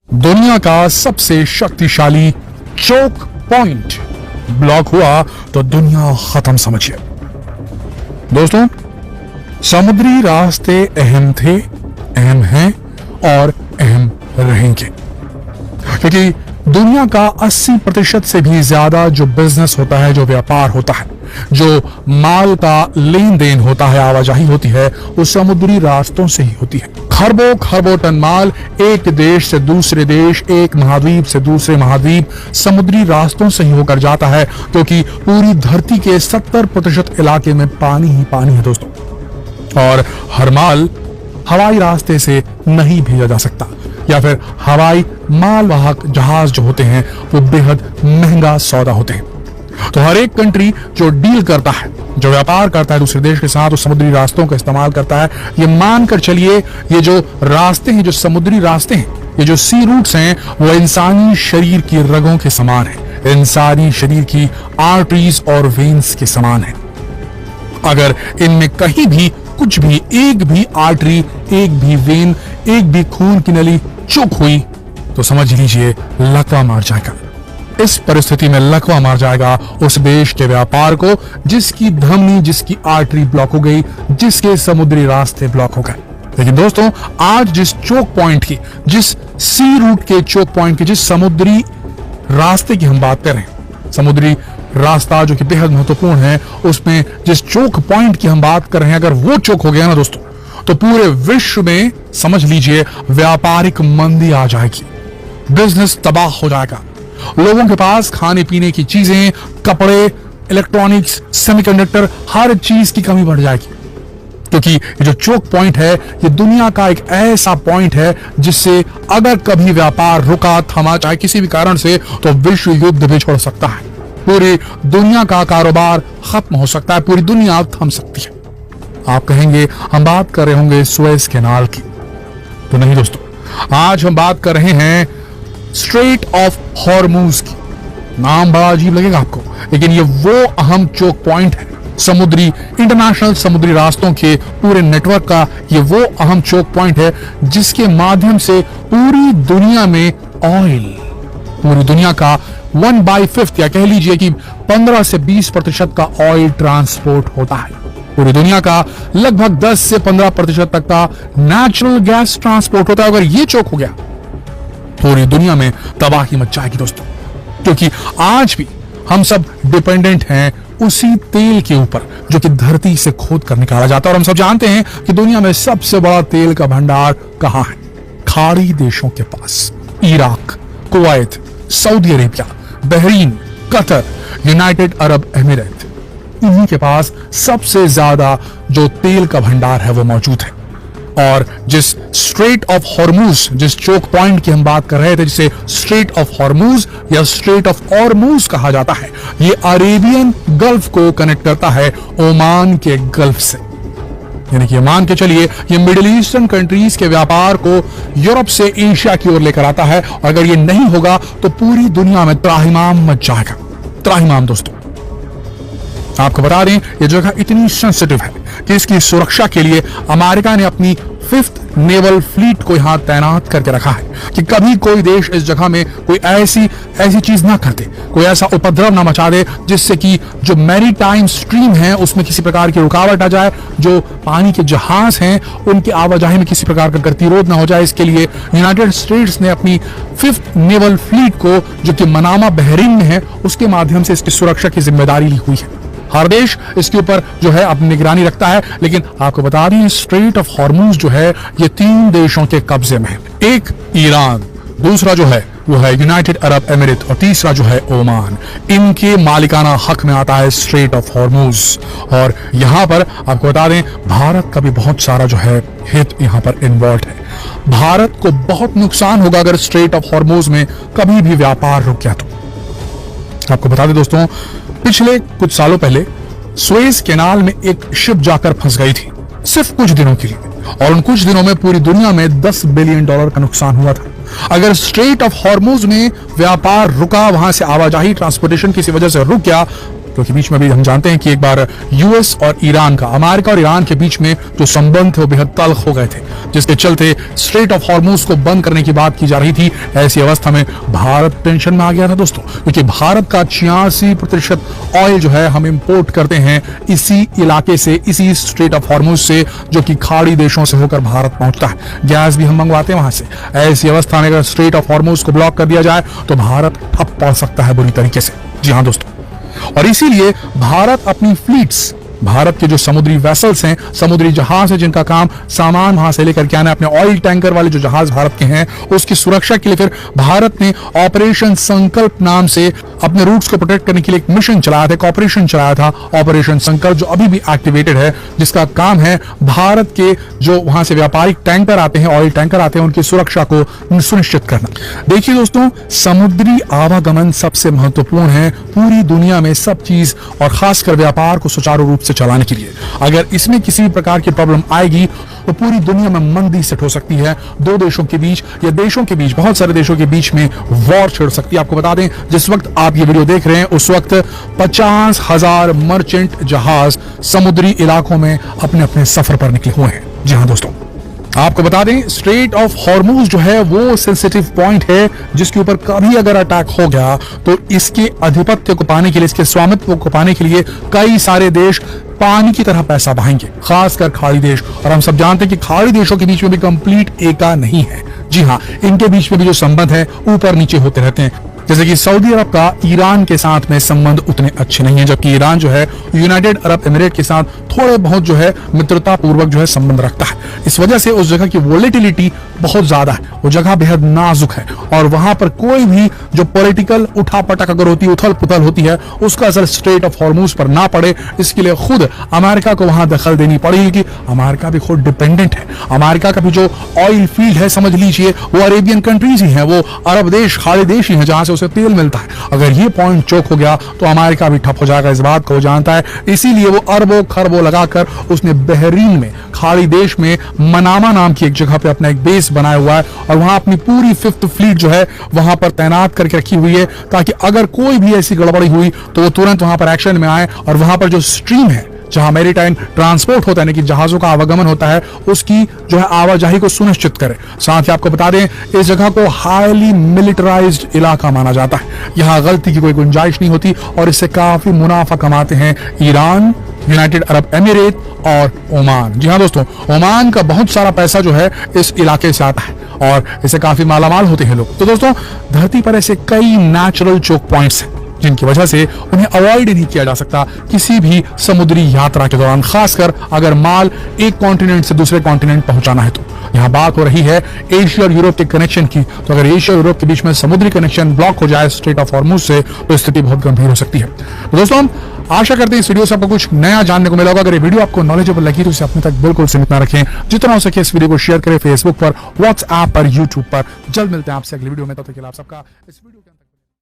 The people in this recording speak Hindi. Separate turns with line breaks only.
दुनिया का सबसे शक्तिशाली चोक पॉइंट ब्लॉक हुआ तो दुनिया खत्म समझिए। दोस्तों, समुद्री रास्ते अहम थे, अहम हैं और अहम रहेंगे, क्योंकि दुनिया का 80% से भी ज्यादा जो बिजनेस होता है, जो व्यापार होता है, जो माल का लेन देन होता है, आवाजाही होती है, वो समुद्री रास्तों से ही होती है। खरबों खरबों टन माल एक देश से दूसरे देश, एक महाद्वीप से दूसरे महाद्वीप समुद्री रास्तों से ही होकर जाता है, क्योंकि पूरी धरती के 70% इलाके में पानी ही पानी है दोस्तों। और हर माल हवाई रास्ते से नहीं भेजा जा सकता, या फिर हवाई मालवाहक जहाज जो होते हैं वो बेहद महंगा सौदा होते हैं। तो हर एक कंट्री जो डील करता है, जो व्यापार करता है दूसरे देश के साथ, वो समुद्री रास्तों का इस्तेमाल करता है। ये मानकर चलिए, ये जो रास्ते हैं, जो समुद्री रास्ते हैं, ये जो सी रूट्स हैं, वो इंसानी शरीर की रगों के समान है, इंसानी शरीर की आर्टरीज और वेन्स के समान है। अगर इनमें कहीं भी कुछ भी, एक भी आर्टरी, एक भी वेन, एक भी खून की नली चूक हुई तो समझ लीजिए लकवा मार जाएगा। इस परिस्थिति में लकवा मार जाएगा उस देश के व्यापार को जिसकी धमनी, जिसकी आर्टरी ब्लॉक हो गई, जिसके समुद्री रास्ते ब्लॉक हो गए। लेकिन दोस्तों, आज जिस चोक पॉइंट की, जिस सी रूट के चोक पॉइंट की, जिस समुद्री रास्ते की हम बात कर रहे हैं, समुद्री रास्ता जो कि बेहद महत्वपूर्ण है, उसमें जिस चोक पॉइंट की हम बात कर रहे हैं, अगर वो चोक हो गया ना दोस्तों, तो पूरे विश्व में समझ लीजिए व्यापारिक मंदी आ जाएगी, बिजनेस तबाह हो जाएगा। लोगों के पास खाने पीने की चीजें, कपड़े, इलेक्ट्रॉनिक्स, सेमीकंडक्टर, हर चीज की कमी बढ़ जाएगी, क्योंकि ये जो चोक पॉइंट है, ये दुनिया का एक ऐसा पॉइंट है जिससे अगर कभी व्यापार रुका, थमा, चाहे किसी भी कारण से, तो विश्व युद्ध भी छोड़ सकता है, पूरी दुनिया का कारोबार खत्म हो सकता है, पूरी दुनिया थम सकती है। आप कहेंगे हम बात कर रहे होंगे सुएज कैनाल की, तो नहीं दोस्तों, आज हम बात कर रहे हैं स्ट्रेट ऑफ हॉर्मूज की। नाम बड़ा अजीब लगेगा आपको, लेकिन ये वो अहम चोक पॉइंट है समुद्री, इंटरनेशनल समुद्री रास्तों के पूरे नेटवर्क का। ये वो अहम चोक पॉइंट है जिसके माध्यम से पूरी दुनिया में ऑयल, पूरी दुनिया का 1/5 या कह लीजिए कि 15 से 20% का ऑयल ट्रांसपोर्ट होता है। पूरी दुनिया का लगभग 10 से 15% तक का नेचुरल गैस ट्रांसपोर्ट होता है। अगर ये चोक हो गया, पूरी दुनिया में तबाही मच जाएगी दोस्तों, क्योंकि आज भी हम सब डिपेंडेंट हैं उसी तेल के ऊपर जो कि धरती से खोद कर निकाला जाता है। और हम सब जानते हैं कि दुनिया में सबसे बड़ा तेल का भंडार कहां है? खाड़ी देशों के पास, Iraq, Kuwait, Saudi Arabia, Bahrain, Qatar, United Arab Emirates, इन्हीं के पास सबसे ज्यादा जो तेल का भंडार है वो मौजूद है। और जिस स्ट्रेट ऑफ हॉर्मूज, जिस चोक पॉइंट की हम बात कर रहे थे, जिसे स्ट्रेट ऑफ हॉर्मूज या स्ट्रेट ऑफ हॉर्मूज कहा जाता है, ये अरेबियन गल्फ को कनेक्ट करता है ओमान के गल्फ से। यानी कि मान के चलिए, ये मिडिल ईस्टर्न कंट्रीज के व्यापार को यूरोप से एशिया की ओर लेकर आता है। और अगर ये नहीं होगा तो पूरी दुनिया में त्राहिमाम मच जाएगा, त्राहिमाम दोस्तों। आपको बता दें, ये जगह इतनी सेंसिटिव है कि इसकी सुरक्षा के लिए अमेरिका ने अपनी 5th नेवल फ्लीट को यहां तैनात करके रखा है कि कभी कोई देश इस जगह में कोई ऐसी चीज ना कर दे, कोई ऐसा उपद्रव ना मचा दे जिससे कि जो मैरीटाइम स्ट्रीम है उसमें किसी प्रकार की रुकावट आ जाए, जो पानी के जहाज हैं उनकी आवाजाही में किसी प्रकार का गतिरोध ना हो जाए। इसके लिए यूनाइटेड स्टेट्स ने अपनी 5th नेवल फ्लीट को, जो कि मनामा बहरीन में है, उसके माध्यम से इसकी सुरक्षा की जिम्मेदारी ली हुई है। हर देश इसके ऊपर जो है अपनी निगरानी रखता है, लेकिन आपको बता दें स्ट्रेट ऑफ हॉर्मूज जो है ये 3 देशों के कब्जे में है। एक ईरान, दूसरा जो है वो है यूनाइटेड अरब अमीरात और तीसरा जो है ओमान। इनके मालिकाना हक में आता है स्ट्रेट ऑफ हॉर्मूज। और यहां पर आपको बता दें भारत का भी बहुत सारा जो है हित यहां पर इन्वॉल्व है। भारत को बहुत नुकसान होगा अगर स्ट्रेट ऑफ हॉर्मूज में कभी भी व्यापार रुक गया तो। आपको बता दें दोस्तों, पिछले कुछ सालों पहले सुएज कैनाल में एक शिप जाकर फंस गई थी, सिर्फ कुछ दिनों के लिए, और उन कुछ दिनों में पूरी दुनिया में $10 बिलियन का नुकसान हुआ था। अगर स्ट्रेट ऑफ हॉर्मूज में व्यापार रुका, वहां से आवाजाही, ट्रांसपोर्टेशन किसी वजह से रुक गया, क्योंकि बीच में भी हम जानते हैं कि एक बार यूएस और ईरान का, अमेरिका और ईरान के बीच में जो संबंध थे वो बेहद तल्ख हो गए थे, जिसके चलते स्ट्रेट ऑफ हॉर्मुज को बंद करने की बात की जा रही थी। ऐसी अवस्था में भारत टेंशन में आ गया था दोस्तों, क्योंकि भारत का 86% ऑयल जो है हम इंपोर्ट करते हैं इसी इलाके से, इसी स्ट्रेट ऑफ हॉर्मुज से, जो कि खाड़ी देशों से होकर भारत पहुंचता है। गैस भी हम मंगवाते हैं वहां से। ऐसी अवस्था में अगर स्ट्रेट ऑफ हॉर्मुज को ब्लॉक कर दिया जाए तो भारत ठप पड़ सकता है बुरी तरीके से। जी हां दोस्तों, और इसीलिए भारत अपनी फ्लीट्स, भारत के जो समुद्री वेसल्स हैं, समुद्री जहाज हैं जिनका काम सामान वहां से लेकर के आना, अपने ऑयल टैंकर वाले जो जहाज भारत के हैं उसकी सुरक्षा के लिए फिर भारत ने ऑपरेशन संकल्प नाम से अपने रूट्स को प्रोटेक्ट करने के लिए एक मिशन चलाया था, एक ऑपरेशन चलाया था, ऑपरेशन संकल्प, जो अभी भी एक्टिवेटेड है, जिसका काम है भारत के जो वहां से व्यापारिक टैंकर आते हैं, ऑयल टैंकर आते हैं, उनकी सुरक्षा को सुनिश्चित करना। देखिए दोस्तों, समुद्री आवागमन सबसे महत्वपूर्ण है पूरी दुनिया में, सब चीज और खासकर व्यापार को सुचारू रूप से चलाने के लिए। अगर इसमें किसी भी प्रकार की प्रॉब्लम आएगी तो पूरी दुनिया में मंदी सेट हो सकती है, दो देशों के बीच या देशों के बीच, बहुत सारे देशों के बीच में वॉर छिड़ सकती है। आपको बता दें, जिस वक्त आप ये वीडियो देख रहे हैं उस वक्त 50,000 मर्चेंट जहाज समुद्री इलाकों में अपने अपने सफर पर निकले हुए हैं। जी हां दोस्तों, आपको बता दें, स्ट्रेट ऑफ हॉर्मुज जो है वो सेंसिटिव पॉइंट है जिसके ऊपर कभी अगर अटैक हो गया तो इसके आधिपत्य को पाने के लिए, इसके स्वामित्व को पाने के लिए कई सारे देश पानी की तरह पैसा बहाएंगे, खासकर खाड़ी देश। और हम सब जानते हैं कि खाड़ी देशों के बीच में भी कंप्लीट एका नहीं है। जी हाँ, इनके बीच में भी जो संबंध है ऊपर नीचे होते रहते हैं। जैसे कि सऊदी अरब का ईरान के साथ में संबंध उतने अच्छे नहीं है, जबकि ईरान जो है यूनाइटेड अरब एमिरेट के साथ थोड़े बहुत जो है मित्रता पूर्वक जो है संबंध रखता है। इस वजह से उस जगह की वोलेटिलिटी बहुत ज्यादा है, वो जगह बेहद नाजुक है और वहां पर कोई भी जो पॉलिटिकल उठापटक अगर होती है, उथल पुथल होती है, उसका असर स्ट्रेट ऑफ हॉर्मुज पर ना पड़े, इसके लिए खुद अमेरिका को वहां दखल देनी पड़ेगी। कि अमेरिका भी खुद डिपेंडेंट है, अमेरिका का भी जो ऑयल फील्ड है समझ लीजिए वो अरेबियन कंट्रीज ही है, वो अरब देश, खाड़ी देश ही है जहां से उसे तेल मिलता है। अगर ये पॉइंट चौक हो गया तो अमेरिका भी ठप हो जाएगा, इस बात को वो जानता है। इसीलिए वो अरबों खरबों लगाकर उसने बहरीन में, खाड़ी देश में मनामा नाम की एक जगह पे अपना एक बेस बनाया हुआ है और वहां अपनी पूरी 5th फ्लीट जो है वहां पर तैनात करके रखी हुई है, ताकि अगर कोई भी ऐसी गड़बड़ी हुई तो वो तुरंत वहां पर एक्शन में आए और वहां पर जो स्ट्रीम है जहां मैरीटाइम ट्रांसपोर्ट होता है, यानी कि जहाजों का आवागमन होता है, उसकी जो है आवाजाही को सुनिश्चित करे। साथ ही आपको बता दें, इस जगह को हाईली मिलिटराइज्ड इलाका माना जाता है, यहां गलती की कोई गुंजाइश नहीं होती और इससे काफी मुनाफा कमाते हैं ईरान, यूनाइटेड अरब एमिरेट और ओमान। जी हाँ दोस्तों, ओमान का बहुत सारा पैसा जो है इस इलाके से आता है और इससे काफी मालामाल होते हैं लोग। तो दोस्तों, धरती पर ऐसे कई नेचुरल चोक पॉइंट्स हैं जिनकी वजह से उन्हें अवॉइड नहीं किया जा सकता किसी भी समुद्री यात्रा के दौरान, खासकर अगर माल एक कॉन्टिनेंट से दूसरे कॉन्टिनेंट पहुंचाना है तो। यहाँ बात हो रही है एशिया और यूरोप के कनेक्शन की, तो अगर एशिया और यूरोप के बीच में समुद्री कनेक्शन ब्लॉक हो जाए स्ट्रेट ऑफ हॉर्मुज से तो स्थिति बहुत गंभीर हो सकती है। तो दोस्तों, हम आशा करते हैं इस वीडियो से आपको कुछ नया जानने को मिला होगा। अगर ये वीडियो आपको नॉलेजेबल लगी तो इसे अपने तक बिल्कुल सीमित ना रखें, जितना हो सके इस वीडियो को शेयर करें फेसबुक पर, व्हाट्सएप पर, यूट्यूब पर। जल्द मिलते हैं आपसे अगली वीडियो में, तब तक के लिए आप सबका इस वीडियो के